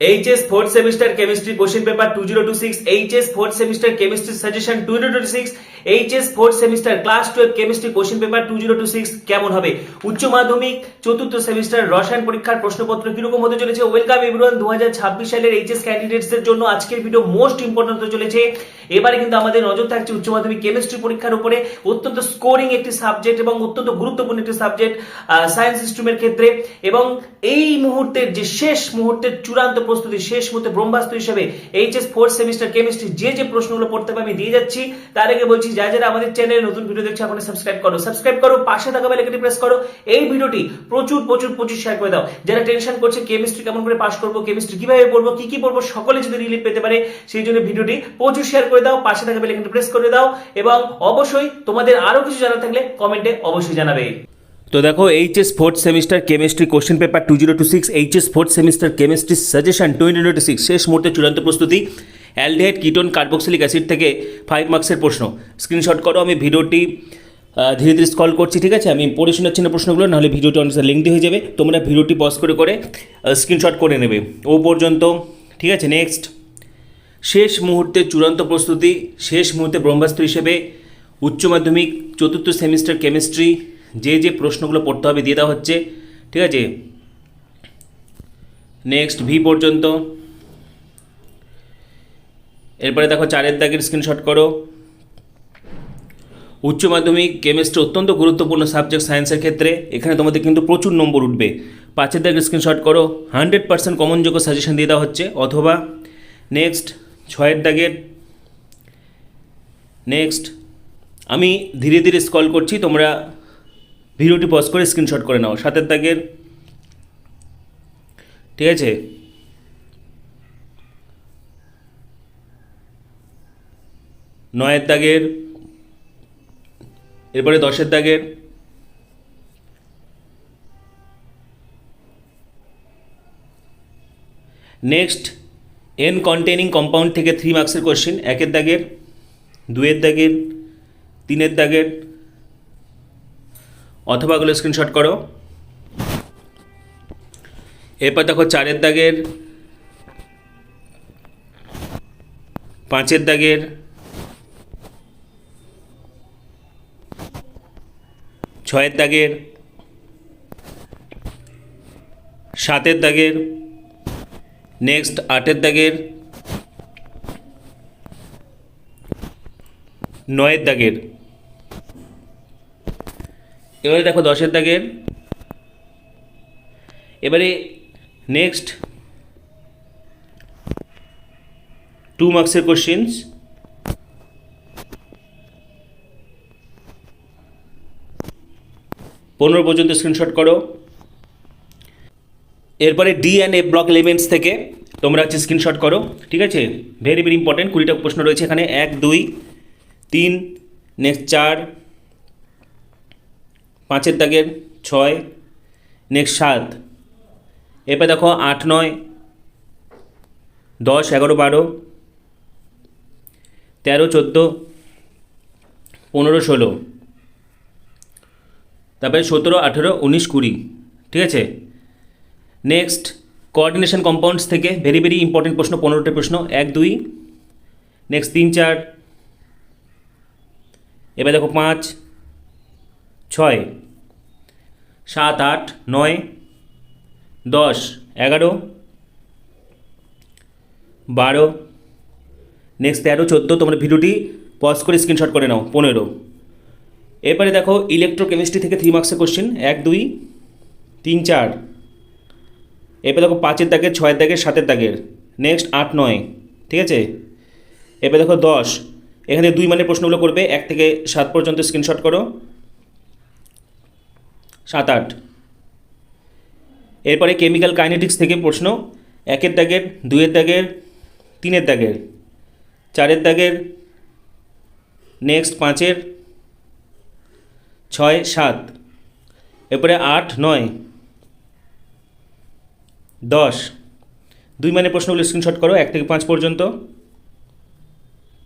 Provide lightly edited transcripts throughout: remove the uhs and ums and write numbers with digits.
HS fourth semester chemistry question paper 2026, HS fourth semester chemistry suggestion 2026, HS fourth semester class 12 chemistry question paper 2026 কেমন হবে? উচ্চ মাধ্যমিক চতুর্থ semester রসায়ন পরীক্ষার প্রশ্নপত্র কিরকম হতে চলেছে? ওয়েলকাম এভরিওয়ান 2026 সালের HS ক্যান্ডিডেটস এর জন্য আজকের ভিডিও মোস্ট ইম্পর্টেন্ট হতে চলেছে। এবারে কিন্তু আমাদের নজর থাকছে উচ্চ মাধ্যমিক কেমিস্ট্রি পরীক্ষার উপরে। অত্যন্ত স্কোরিং একটি সাবজেক্ট এবং অত্যন্ত গুরুত্বপূর্ণ একটি সাবজেক্ট সায়েন্স স্ট্রিমের ক্ষেত্রে, এবং এই মুহূর্তের যে শেষ মুহূর্তের চূড়ান্ত প্রস্তুতি, শেষ মুহূর্তে ব্রহ্মাস্ত্র হিসেবে HS ফোর্থ সেমিস্টার কেমিস্ট্রি যে প্রশ্নগুলো পড়তে হবে আমি দিয়ে যাচ্ছি। তার আগে বলছি যারা আমাদের চ্যানেলে নতুন ভিডিও দেখছো এখন সাবস্ক্রাইব করো, পাশে থাকা বেল আইকনটি প্রেস করো, এই ভিডিওটি প্রচুর শেয়ার করে দাও। যারা টেনশন করছে কেমিস্ট্রি কেমন করে পাস করবো, কেমিস্ট্রি কিভাবে পড়বো, কি পড়বো, সকলে যদি রিলিফ পেতে পারে সেই জন্য ভিডিওটি প্রচুর শেয়ার করে দাও, পাশে থাকা বেল আইকনটি প্রেস করে দাও, এবং অবশ্যই তোমাদের আরো কিছু জানার থাকলে কমেন্টে অবশ্যই জানাবে। তো দেখো HS fourth semester chemistry question paper 2026, HS fourth semester chemistry suggestion 2026 শেষ মুহূর্তে চূড়ান্ত প্রস্তুতি। অ্যালডিহাইড কিটোন কার্বক্সিলিক অ্যাসিড থেকে 5 মার্কসের প্রশ্ন। স্ক্রিনশট করো, আমি ভিডিওটি ধীরে ধীরে স্ক্রল করছি, ঠিক আছে? আমি পড়ে শোনাচ্ছি না প্রশ্নগুলো, নাহলে ভিডিওটি অনেকটা লেংথি হয়ে যাবে। তোমরা ভিডিওটি পজ করে স্ক্রিনশট করে নেবে ও পর্যন্ত, ঠিক আছে? নেক্সট, শেষ মুহূর্তে চূড়ান্ত প্রস্তুতি, শেষ মুহূর্তে ব্রহ্মাস্ত্র হিসেবে উচ্চ মাধ্যমিক চতুর্থ সেমিস্টার কেমিস্ট্রি যে প্রশ্নগুলো পড়তে হবে দিয়ে দেওয়া হচ্ছে, ঠিক আছে? নেক্সট ভি পর্যন্ত। এরপরে দেখো 4 দাগের স্ক্রিনশট করো। উচ্চ মাধ্যমিক কেমিস্ট্রি অত্যন্ত গুরুত্বপূর্ণ সাবজেক্ট সায়েন্সের ক্ষেত্রে, এখানে তোমাদের কিন্তু প্রচুর নম্বর উঠবে। 5 দাগের স্ক্রিনশট করো, 100% কমনযোগ্য সাজেশন দিয়ে দেওয়া হচ্ছে। অথবা নেক্সট 6 দাগের, নেক্সট আমি ধীরে ধীরে স্ক্রল করছি, তোমরা ভিডিওটি পজ করে স্ক্রিনশট করে নাও। 7 দাগের, ঠিক আছে? 9 দাগের, এরপরে 10 দাগের, নেক্সট এন কন্টেনিং কম্পাউন্ড থেকে 3 মার্কসের কোশ্চেন। 1 দাগের, 2 দাগের, 3 দাগের, অথবাগুলো স্ক্রিনশট করো। এরপর দেখো 4 দাগের, 5 দাগের, 6 দাগের, 7 দাগের, নেক্সট 8 দাগের, 9 দাগের, এবারে দেখো 10 দাগের। এবারে নেক্সট 2 মার্কসের কোশ্চেন্স। 15 পর্যন্ত স্ক্রিনশট করো। এরপরে D and F block elements থেকে তোমরা হচ্ছে স্ক্রিনশট করো, ঠিক আছে? ভেরি ইম্পর্টেন্ট, 20টা প্রশ্ন রয়েছে এখানে। 1, 2, 3, নেক্সট 4, 5 দাগের, 6, নেক্সট 7, এরপর দেখো 8, 9, 10, 11, 12, 13, 14, 15, 16, তারপরে 17, 18, 19, 20, ঠিক আছে? নেক্সট কোঅর্ডিনেশন কম্পাউন্ডস থেকে ভেরি ইম্পর্টেন্ট প্রশ্ন, 15টা প্রশ্ন। 1, 2, নেক্সট 3, 4, এবার দেখো 5, 6, 7, 8, 9, 10, 11, 12, নেক্সট 13, 14, তোমরা ভিডিওটি পজ করে স্ক্রিনশট করে নাও। 15। এরপরে দেখো ইলেকট্রোকেমিস্ট্রি থেকে 3 মার্কসের কোশ্চেন। 1, 2, 3, 4, এরপরে দেখো 5 দাগের, 6 দাগের, 7 দাগের, নেক্সট 8, 9, ঠিক আছে? এরপরে দেখো 10, এখানে 2 মানের প্রশ্নগুলো করবে। 1 থেকে 7 পর্যন্ত স্ক্রিনশট করো। 7, 8, এরপরে কেমিক্যাল কাইনেটিক্স থেকে প্রশ্ন। 1 দাগের, 2 দাগের, 3 দাগের, 4 দাগের, নেক্সট 5, 6, 7, এরপরে 8, 9, 10, 2 মানের প্রশ্নগুলো স্ক্রিনশট করো। 1 থেকে 5 পর্যন্ত,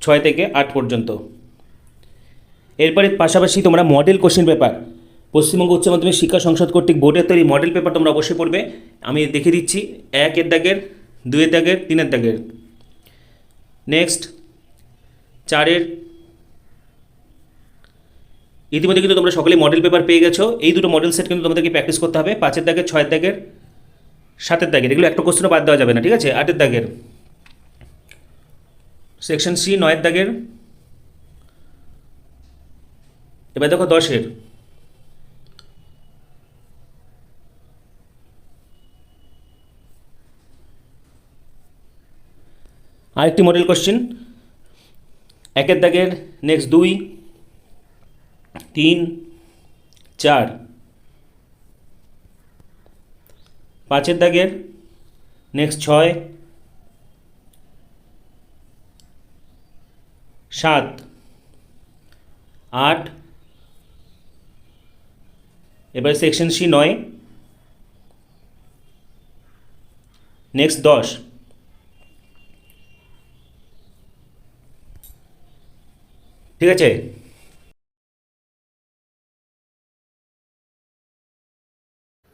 6 থেকে 8 পর্যন্ত। এরপরে পাশাপাশি তোমরা মডেল কোশ্চেন পেপার, পশ্চিমবঙ্গ উচ্চ মাধ্যমিক শিক্ষা সংসদ কর্তৃক বোর্ডের তৈরি মডেল পেপার তোমরা অবশ্যই পড়বে। আমি দেখে দিচ্ছি। 1 দাগের, 2-এর দাগের, 3-এর দাগের। নেক্সট 4-এর, ইতিমধ্যে কিন্তু তোমরা সকলেই মডেল পেপার পেয়ে গেছো। এই দুটো মডেল সেট কিন্তু তোমাদেরকে প্র্যাকটিস করতে হবে। 5-এর দাগের, 6-এর দাগের, 7-এর দাগের, এগুলো একটা কোশ্চেনও বাদ দেওয়া যাবে না, ঠিক আছে। 8-এর দাগের, সেকশন সি 9-এর দাগের। এবার দেখো 10-এর, আরেকটি মডেল কোশ্চেন 1-এর দাগের, নেক্সট 2, 3, 4, 5-এর দাগের, নেক্সট 6, 7, 8, এবার সেকশন সি 9, নেক্সট 10। ঠিক আছে।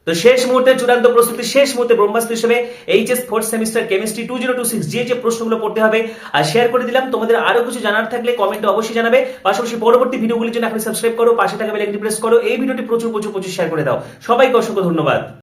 তো শেষ মুহূর্তে চূড়ান্ত প্রস্তুতি, শেষ মুহূর্তে ব্রহ্মাস্ত্র হিসেবে এইচএস ফোর্থ সেমিস্টার কেমিস্ট্রি 2026 যে প্রশ্নগুলো পড়তে হবে আর শেয়ার করে দিলাম। তোমাদের আরো কিছু জানার থাকলে কমেন্টে অবশ্যই জানাবে। পাশাপাশি পরবর্তী ভিডিওগুলির জন্য এখন সাবস্ক্রাইব করো, পাশে থাকা বেল আইকনটি প্রেস করো, এই ভিডিওটি প্রচুর শেয়ার করে দাও। সবাইকে অসংখ্য ধন্যবাদ।